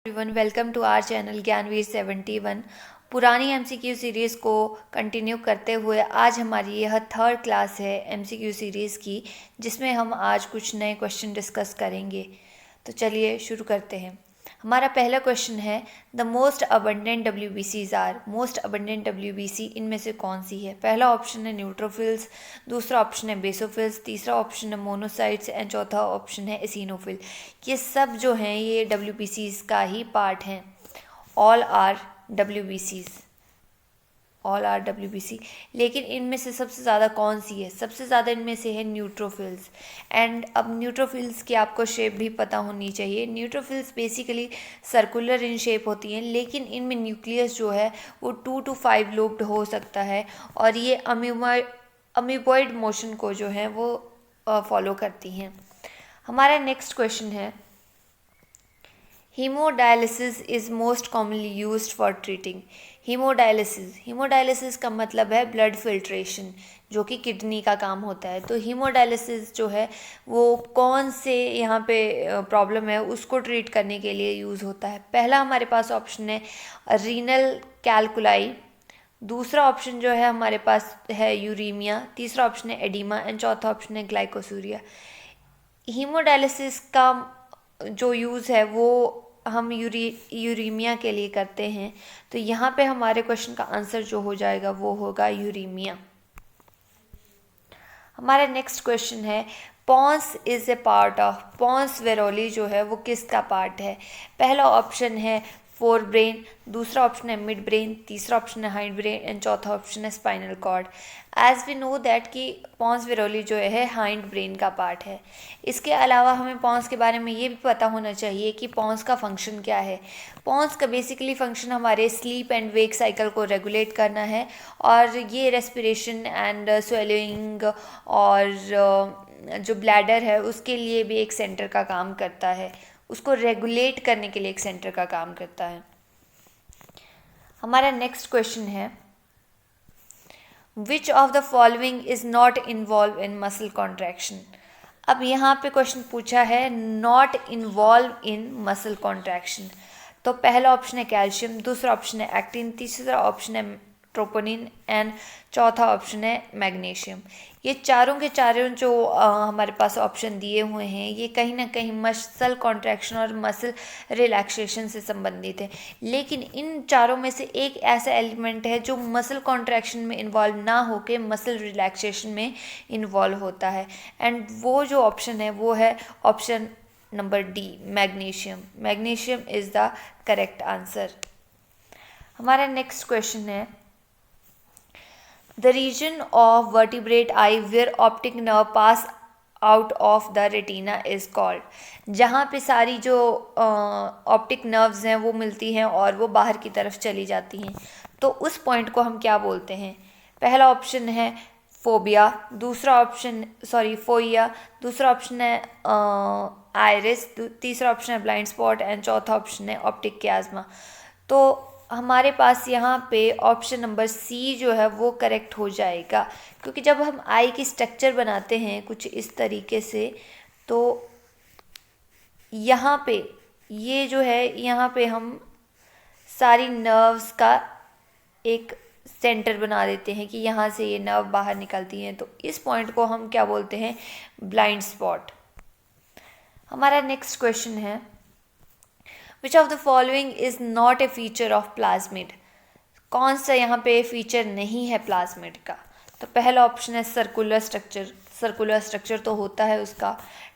Everyone, welcome to our channel Gyanveer 71। पुरानी MCQ series को continue करते हुए आज हमारी यह थर्ड क्लास है एमसीक्यू सीरीज़ की, जिसमें हम आज कुछ नए क्वेश्चन डिस्कस करेंगे। तो चलिए शुरू करते हैं। हमारा पहला क्वेश्चन है, द मोस्ट अबंडेंट डब्ल्यूबीसीज आर। मोस्ट अबंडेंट डब्ल्यूबीसी इनमें से कौन सी है? पहला ऑप्शन है न्यूट्रोफिल्स, दूसरा ऑप्शन है बेसोफिल्स, तीसरा ऑप्शन है मोनोसाइट्स एंड चौथा ऑप्शन है एसिनोफिल। ये सब जो हैं ये डब्ल्यूबीसीज का ही पार्ट हैं। ऑल आर डब्ल्यूबीसीज, ऑल आर डब्ल्यूबीसी। लेकिन इनमें से सबसे ज़्यादा कौन सी है? सबसे ज़्यादा इनमें से है न्यूट्रोफिल्स। एंड अब न्यूट्रोफिल्स की आपको शेप भी पता होनी चाहिए। Neutrophils basically circular in shape होती हैं, लेकिन इनमें न्यूक्लियस जो है वो 2 to 5 लोब्ड हो सकता है, और ये अमीबॉइड मोशन को जो है वो फॉलो करती हैं। हमारा नेक्स्ट क्वेश्चन है, haemodialysis is most commonly used for treating. Haemodialysis का मतलब है ब्लड फिल्ट्रेशन, जो कि किडनी का काम होता है। तो हीमोडायलिसिस जो है वो कौन से यहाँ पे प्रॉब्लम है उसको ट्रीट करने के लिए यूज़ होता है? पहला हमारे पास ऑप्शन है रीनल कैलकुलाई, दूसरा ऑप्शन जो है हमारे पास है यूरीमिया, तीसरा ऑप्शन है एडिमा एंड चौथा ऑप्शन है ग्लाइकोसूरिया। हीमोडायलिसिस का जो यूज़ है वो हम यूरीमिया के लिए करते हैं। तो यहाँ पे हमारे क्वेश्चन का आंसर जो हो जाएगा वो होगा यूरीमिया। हमारा नेक्स्ट क्वेश्चन है, pons is a part of. Pons varolii जो है वो किसका पार्ट है? पहला ऑप्शन है फोर ब्रेन, दूसरा ऑप्शन है मिड ब्रेन, तीसरा ऑप्शन है हाइंड ब्रेन एंड चौथा ऑप्शन है spinal cord. As we know that कि पॉन्स वेरोली जो है हाइंड ब्रेन का पार्ट है। इसके अलावा हमें पॉन्स के बारे में ये भी पता होना चाहिए कि पॉन्स का फंक्शन क्या है। पॉन्स का बेसिकली फंक्शन हमारे स्लीप एंड वेक साइकिल को रेगुलेट करना है, और ये रेस्पिरेशन एंड स्वेलिंग और जो ब्लैडर है उसके लिए भी एक सेंटर का काम करता है, उसको रेगुलेट करने के लिए एक सेंटर का काम करता है। हमारा नेक्स्ट क्वेश्चन है, which of the following is not involve in muscle contraction. अब यहाँ पे क्वेश्चन पूछा है not involve in muscle contraction. तो पहला ऑप्शन है कैल्शियम, दूसरा ऑप्शन है एक्टिन, तीसरा ऑप्शन है ट्रोपोनिन एंड चौथा ऑप्शन है मैग्नीशियम। ये चारों के चारों जो हमारे पास ऑप्शन दिए हुए हैं ये कहीं ना कहीं मसल कॉन्ट्रैक्शन और मसल रिलैक्सेशन से संबंधित है। लेकिन इन चारों में से एक ऐसा एलिमेंट है जो मसल कॉन्ट्रैक्शन में इन्वॉल्व ना होकर मसल रिलैक्सेशन में इन्वॉल्व होता है, एंड वो जो ऑप्शन है वो है option number D, magnesium. Magnesium is the correct answer. हमारा नेक्स्ट क्वेश्चन है, the region of vertebrate eye where optic nerve pass out of the retina is called। जहाँ पे सारी जो ऑप्टिक नर्व्स हैं वो मिलती हैं और वो बाहर की तरफ चली जाती हैं, तो उस पॉइंट को हम क्या बोलते हैं? पहला ऑप्शन है फोबिया, दूसरा ऑप्शन फोइया, दूसरा ऑप्शन है आयरिस, तीसरा ऑप्शन है ब्लाइंड स्पॉट एंड चौथा ऑप्शन है ऑप्टिक क्याज्मा। तो हमारे पास यहाँ पे ऑप्शन नंबर सी जो है वो करेक्ट हो जाएगा, क्योंकि जब हम आई की स्ट्रक्चर बनाते हैं कुछ इस तरीके से, तो यहाँ पे ये जो है यहाँ पे हम सारी नर्व्स का एक सेंटर बना देते हैं कि यहाँ से ये नर्व बाहर निकलती हैं, तो इस पॉइंट को हम क्या बोलते हैं? Blind spot. हमारा नेक्स्ट क्वेश्चन है, which of the following is not a feature of plasmid. कौन सा यहाँ पे फीचर नहीं है प्लाज्मिड का? तो पहला ऑप्शन है सर्कुलर स्ट्रक्चर। सर्कुलर स्ट्रक्चर तो होता है उसका।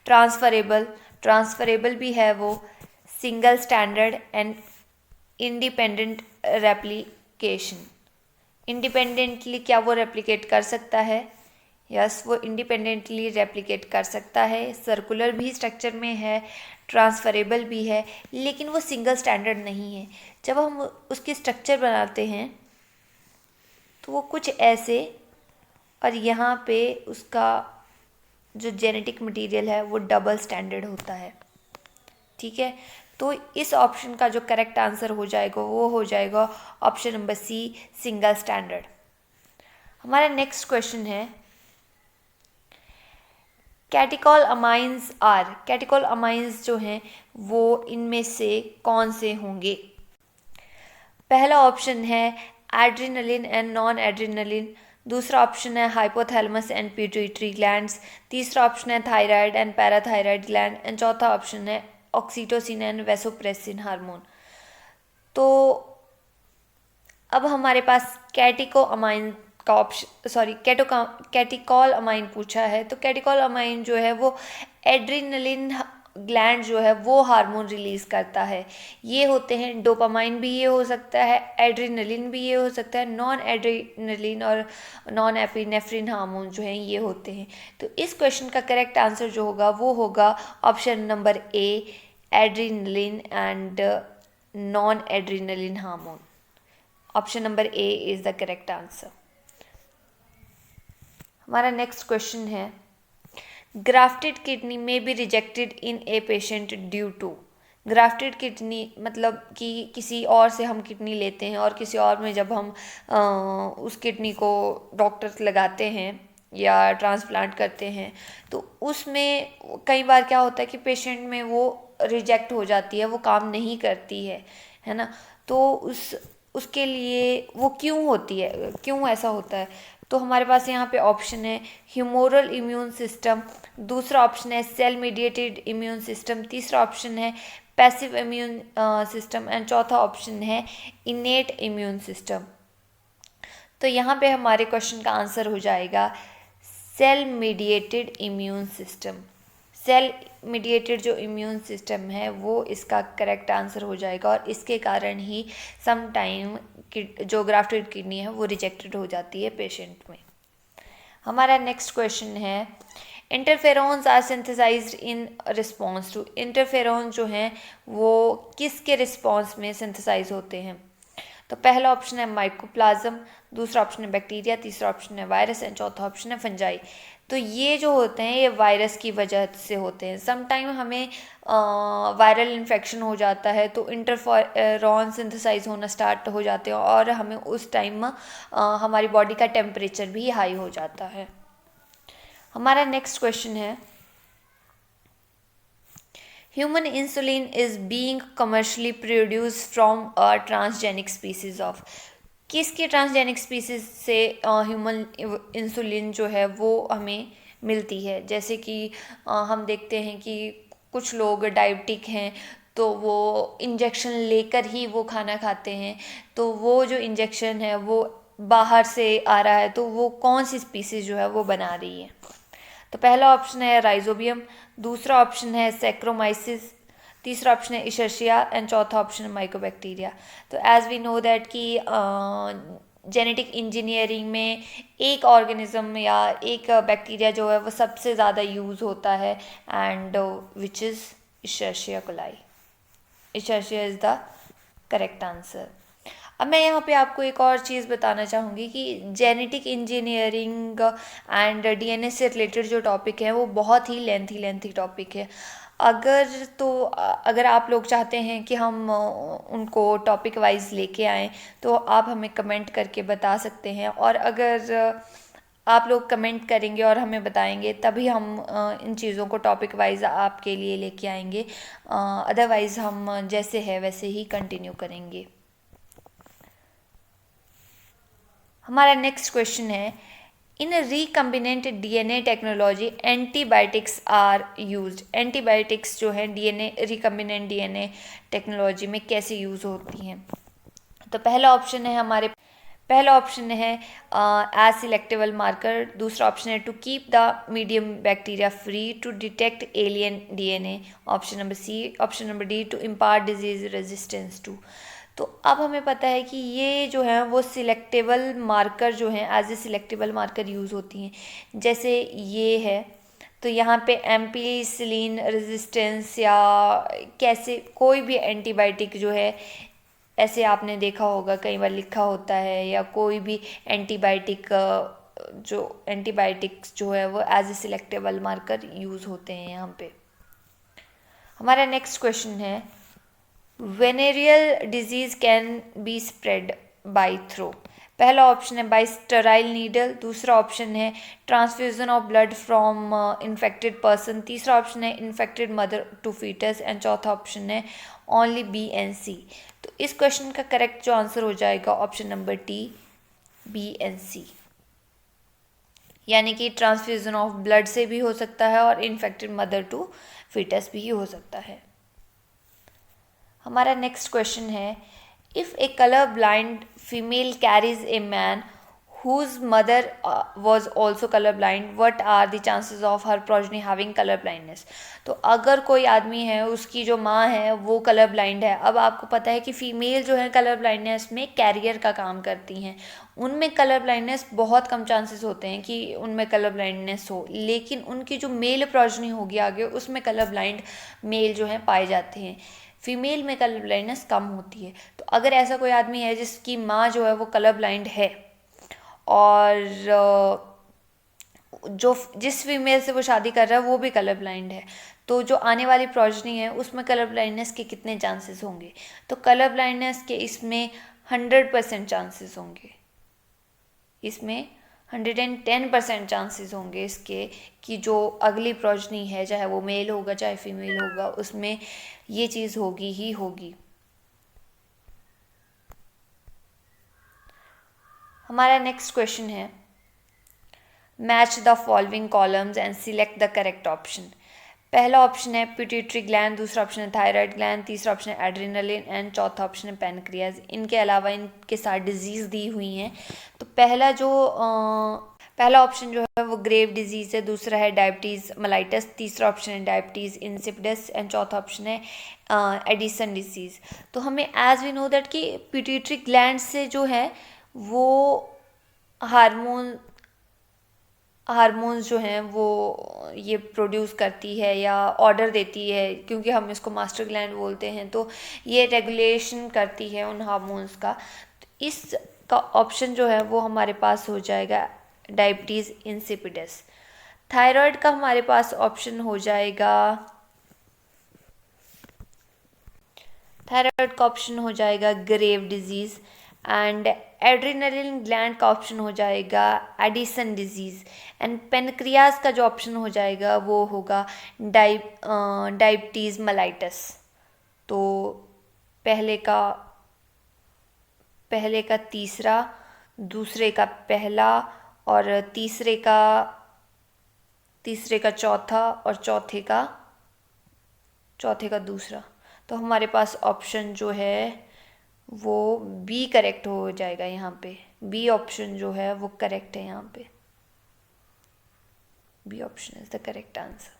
ट्रांसफरेबल, ट्रांसफरेबल भी है वो। Single standard and independent replication. Independently क्या वो रेप्लिकेट कर सकता है? यस, वो इंडिपेंडेंटली रेप्लिकेट कर सकता है। सर्कुलर भी स्ट्रक्चर में है, ट्रांसफरेबल भी है, लेकिन वो सिंगल स्टैंडर्ड नहीं है। जब हम उसकी स्ट्रक्चर बनाते हैं तो वो कुछ ऐसे, और यहाँ पे उसका जो जेनेटिक मटेरियल है वो डबल स्टैंडर्ड होता है। ठीक है, तो इस ऑप्शन का जो करेक्ट आंसर हो जाएगा वो हो जाएगा option number C, single standard. हमारा नेक्स्ट क्वेश्चन है, catecholamines are. Catecholamines जो हैं वो इनमें से कौन से होंगे? पहला ऑप्शन है एड्रिनलिन एंड नॉन एड्रिनलिन, दूसरा ऑप्शन है हाइपोथैलेमस एंड पिट्यूटरी ग्लैंड्स, तीसरा ऑप्शन है thyroid and parathyroid gland and चौथा ऑप्शन है ऑक्सीटोसिन एंड वेसोप्रेसिन हार्मोन। तो अब हमारे पास कैटिको अमाइन का ऑप्शन कैटिकॉल अमाइन पूछा है। तो कैटिकॉल अमाइन जो है वो एड्रिनलिन ग्लैंड जो है वो हार्मोन रिलीज करता है। ये होते हैं डोपामाइन भी ये हो सकता है, एड्रिनलिन भी ये हो सकता है, नॉन एड्रिनलिन और नॉन एपिनेफ्रिन हार्मोन जो हैं ये होते हैं। तो इस क्वेश्चन का करेक्ट आंसर जो होगा वो होगा option number A, adrenaline and non adrenaline hormone. Option number A is the correct answer. हमारा नेक्स्ट क्वेश्चन है ग्राफ्टेड किडनी में be rejected in a patient due to. Grafted kidney मतलब कि किसी और से हम किडनी लेते हैं और किसी और में जब हम उस किडनी को डॉक्टर्स लगाते हैं या ट्रांसप्लांट करते हैं तो उसमें कई बार क्या होता है कि पेशेंट में वो रिजेक्ट हो जाती है, वो काम नहीं करती है ना। तो उसके लिए वो क्यों होती है, क्यों ऐसा होता है? तो हमारे पास यहाँ पे ऑप्शन है ह्यूमोरल इम्यून सिस्टम, दूसरा ऑप्शन है सेल मीडिएटेड इम्यून सिस्टम, तीसरा ऑप्शन है पैसिव इम्यून सिस्टम एंड चौथा ऑप्शन है इनेट इम्यून सिस्टम। तो यहाँ पे हमारे क्वेश्चन का आंसर हो जाएगा cell mediated immune system. Cell mediated जो इम्यून सिस्टम है वो इसका करेक्ट आंसर हो जाएगा और इसके कारण ही सम टाइम जो ग्राफ्टेड किडनी है वो रिजेक्टेड हो जाती है पेशेंट में। हमारा नेक्स्ट क्वेश्चन है interferons are synthesised in response to. Interferon जो हैं वो किसके रिस्पॉन्स में सिंथेसाइज होते हैं? तो पहला ऑप्शन है माइकोप्लाज्म, दूसरा ऑप्शन है बैक्टीरिया, तीसरा ऑप्शन है वायरस एंड चौथा ऑप्शन है फंजाई। तो ये जो होते हैं ये वायरस की वजह से होते हैं। सम टाइम हमें वायरल इन्फेक्शन हो जाता है तो इंटरफेरॉन सिंथेसाइज होना स्टार्ट हो जाते हैं और हमें उस टाइम हमारी बॉडी का टेम्परेचर भी हाई हो जाता है। हमारा नेक्स्ट क्वेश्चन है human insulin is being commercially produced from a transgenic species of. किसके ट्रांसजेनिक स्पीसीज से ह्यूमन इंसुलिन जो है वो हमें मिलती है? जैसे कि हम देखते हैं कि कुछ लोग डायबिटिक हैं तो वो इंजेक्शन लेकर ही वो खाना खाते हैं। तो वो जो इंजेक्शन है वो बाहर से आ रहा है तो वो कौन सी स्पीसीज जो है वो बना रही है? तो पहला ऑप्शन है राइजोबियम, दूसरा ऑप्शन है सैक्रोमाइसिस, तीसरा ऑप्शन है इशर्शिया एंड चौथा ऑप्शन है माइकोबैक्टीरिया। तो एज वी नो दैट कि जेनेटिक इंजीनियरिंग में एक ऑर्गेनिज्म या एक बैक्टीरिया जो है वो सबसे ज़्यादा यूज़ होता है and which is Escherichia coli. Escherichia is the correct answer. अब मैं यहाँ पे आपको एक और चीज़ बताना चाहूँगी कि जेनेटिक इंजीनियरिंग एंड डीएनए से रिलेटेड जो टॉपिक है वो बहुत ही लेंथी टॉपिक है। अगर आप लोग चाहते हैं कि हम उनको टॉपिक वाइज लेके आएँ तो आप हमें कमेंट करके बता सकते हैं और अगर आप लोग कमेंट करेंगे और हमें बताएंगे तभी हम इन चीज़ों को टॉपिक वाइज आपके लिए लेके आएंगे, अदरवाइज़ हम जैसे है वैसे ही कंटिन्यू करेंगे। हमारा नेक्स्ट क्वेश्चन है in recombinant DNA technology antibiotics are used. Antibiotics जो है डीएनए रिकम्बिनेंट डीएनए टेक्नोलॉजी में कैसे यूज़ होती हैं? तो पहला ऑप्शन है एज सिलेक्टेबल मार्कर, दूसरा ऑप्शन है to keep the medium bacteria free to detect alien DNA, option number C, option number D to impart disease resistance to. तो अब हमें पता है कि ये जो है वो सिलेक्टेबल मार्कर जो हैं as a selectable marker use होती हैं। जैसे ये है तो यहाँ पे एम्पीसिलिन रेजिस्टेंस या कैसे कोई भी एंटीबायोटिक जो है ऐसे आपने देखा होगा कई बार लिखा होता है, या कोई भी एंटीबायोटिक्स जो है वो as a selectable marker use होते हैं यहाँ पे। हमारा नेक्स्ट क्वेश्चन है venereal disease can be spread by through. पहला ऑप्शन है बाय स्टेराइल नीडल, दूसरा ऑप्शन है transfusion of blood from infected person, तीसरा ऑप्शन है infected mother to foetus and चौथा ऑप्शन है ओनली बी एंड सी। तो इस क्वेश्चन का करेक्ट जो आंसर हो जाएगा option number D, B and C, यानी कि ट्रांसफ्यूजन ऑफ ब्लड से भी हो सकता है और इन्फेक्टेड मदर टू फीटस भी हो सकता है। हमारा नेक्स्ट क्वेश्चन है, if A colour blind female carries a man whose mother was also color blind, what are the chances of her progeny having color blindness? तो अगर कोई आदमी है उसकी जो माँ है वो कलर ब्लाइंड है, अब आपको पता है कि फीमेल जो है कलर ब्लाइंडनेस में कैरियर का काम करती हैं, उनमें कलर ब्लाइंडनेस बहुत कम चांसेस होते हैं कि उनमें कलर ब्लाइंडनेस हो, लेकिन उनकी जो मेल प्रोजनी होगी आगे उसमें कलर ब्लाइंड मेल जो है पाए जाते हैं, फीमेल में कलर ब्लाइंडनेस कम होती है। तो अगर ऐसा कोई आदमी है जिसकी माँ जो है वो कलर ब्लाइंड है और जो जिस फीमेल से वो शादी कर रहा है वो भी कलर ब्लाइंड है, तो जो आने वाली प्रोजनी है उसमें कलर ब्लाइंडनेस के कितने चांसेस होंगे? तो कलर ब्लाइंडनेस के इसमें 100% चांसेस होंगे, इसमें 110% चांसेस होंगे इसके कि जो अगली प्रोजनी है, चाहे वो मेल होगा चाहे फीमेल होगा, उसमें ये चीज़ होगी ही होगी। हमारा नेक्स्ट क्वेश्चन है, match the following columns and select the correct option. पहला ऑप्शन है पिट्यूटरी ग्लैंड, दूसरा ऑप्शन है थायराइड ग्लैंड, तीसरा ऑप्शन है एड्रेनलिन एंड चौथा ऑप्शन है पैनक्रियाज। इनके अलावा इनके साथ डिजीज़ दी हुई हैं। तो पहला ऑप्शन जो है वो ग्रेव डिजीज़ है, दूसरा है डायबिटीज़ मेलाइटस, तीसरा ऑप्शन है डायबिटीज़ इंसिपिडस एंड चौथा ऑप्शन है एडिसन डिजीज़। तो हमें एज वी नो दैट कि पिट्यूटरी ग्लैंड से जो है वो हार्मोन्स जो हैं वो ये प्रोड्यूस करती है या ऑर्डर देती है, क्योंकि हम इसको मास्टर ग्लैंड बोलते हैं, तो ये रेगुलेशन करती है उन हार्मोन्स का। तो इसका ऑप्शन जो है वो हमारे पास हो जाएगा डायबिटीज़ इंसिपिडस। थायराइड का हमारे पास ऑप्शन हो जाएगा grave disease and adrenaline gland का ऑप्शन हो जाएगा एडिसन डिजीज़ एंड पेनक्रियाज का जो ऑप्शन हो जाएगा वो होगा डायबिटीज़ मेलाइटस। तो पहले का तीसरा, दूसरे का पहला और तीसरे का चौथा और चौथे का दूसरा। तो हमारे पास ऑप्शन जो है वो बी करेक्ट हो जाएगा। यहाँ पे बी ऑप्शन जो है वो करेक्ट है। यहाँ पे B option is the correct answer.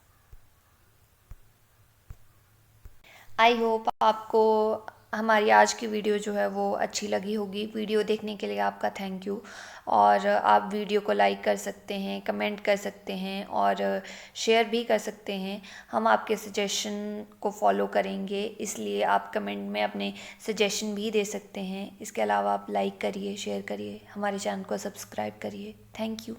I hope आपको हमारी आज की वीडियो जो है वो अच्छी लगी होगी। वीडियो देखने के लिए आपका थैंक यू। और आप वीडियो को लाइक कर सकते हैं, कमेंट कर सकते हैं और शेयर भी कर सकते हैं। हम आपके सजेशन को फॉलो करेंगे, इसलिए आप कमेंट में अपने सजेशन भी दे सकते हैं। इसके अलावा आप लाइक करिए, शेयर करिए, हमारे चैनल को सब्सक्राइब करिए। Thank you.